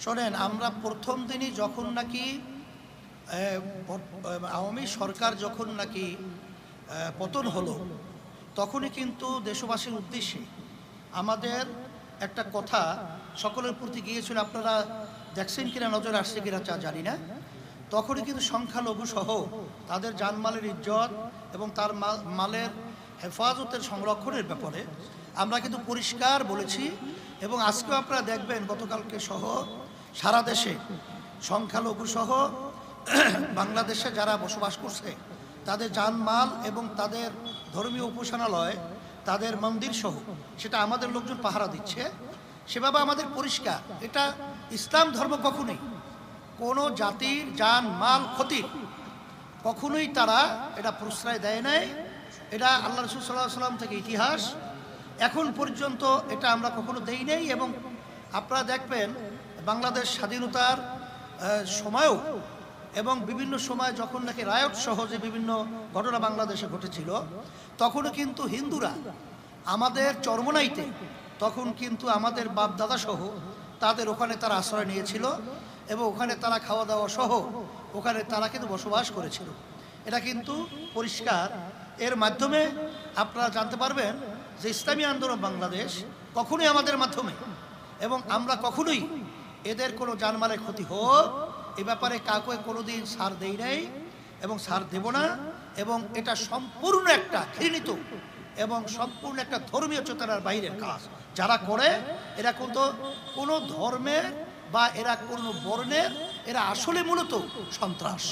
শোনেন, আমরা প্রথম দিনই যখন নাকি আওয়ামী সরকার যখন নাকি পতন হলো, তখনই কিন্তু দেশবাসীর উদ্দেশ্যে আমাদের একটা কথা সকলের প্রতি গিয়েছিল। আপনারা দেখছেন কিনা, নজরে আসছে কিনা তা জানি না। তখনই কিন্তু সংখ্যালঘু সহ তাদের জানমালের ইজ্জত এবং তার মালের হেফাজতের সংরক্ষণের ব্যাপারে আমরা কিন্তু পরিষ্কার বলেছি। এবং আজকেও আপনারা দেখবেন, গতকালকে সহ সারা দেশে সংখ্যালঘু সহ বাংলাদেশে যারা বসবাস করছে তাদের জানমাল এবং তাদের ধর্মীয় উপাসনালয়, তাদের মন্দির সহ সেটা আমাদের লোকজন পাহারা দিচ্ছে। সেভাবে আমাদের পরিষ্কার, এটা ইসলাম ধর্ম কখনোই কোনো জাতির জানমাল ক্ষতির কখনোই তারা এটা প্রশ্রয় দেয় নাই। এটা আল্লাহ রাসূল সাল্লাল্লাহু আলাইহি ওয়াসাল্লাম থেকে ইতিহাস, এখন পর্যন্ত এটা আমরা কখনো দেই নাই। এবং আপনারা দেখবেন বাংলাদেশ স্বাধীনতার সময়ও এবং বিভিন্ন সময় যখন নাকি রায়ট সহ যে বিভিন্ন ঘটনা বাংলাদেশে ঘটেছিল, তখনও কিন্তু হিন্দুরা আমাদের চরমনাইতে তখন কিন্তু আমাদের বাপ দাদা সহ তাদের ওখানে তারা আশ্রয় নিয়েছিল এবং ওখানে তারা খাওয়া দাওয়া সহ ওখানে তারা কিন্তু বসবাস করেছিল। এটা কিন্তু পরিষ্কার। এর মাধ্যমে আপনারা জানতে পারবেন যে ইসলামী আন্দোলন বাংলাদেশ কখনোই আমাদের মাধ্যমে, এবং আমরা কখনোই এদের কোনো জানমালের ক্ষতি হোক এ ব্যাপারে কাউকে কোনোদিন ছাড় দেই নাই এবং ছাড় দেব না। এবং এটা সম্পূর্ণ একটা ঘৃণিত এবং সম্পূর্ণ একটা ধর্মীয় চেতনার বাইরের কাজ যারা করে। এরা কিন্তু কোনো ধর্মের বা এরা কোনো বর্ণের, এরা আসলে মূলত সন্ত্রাস।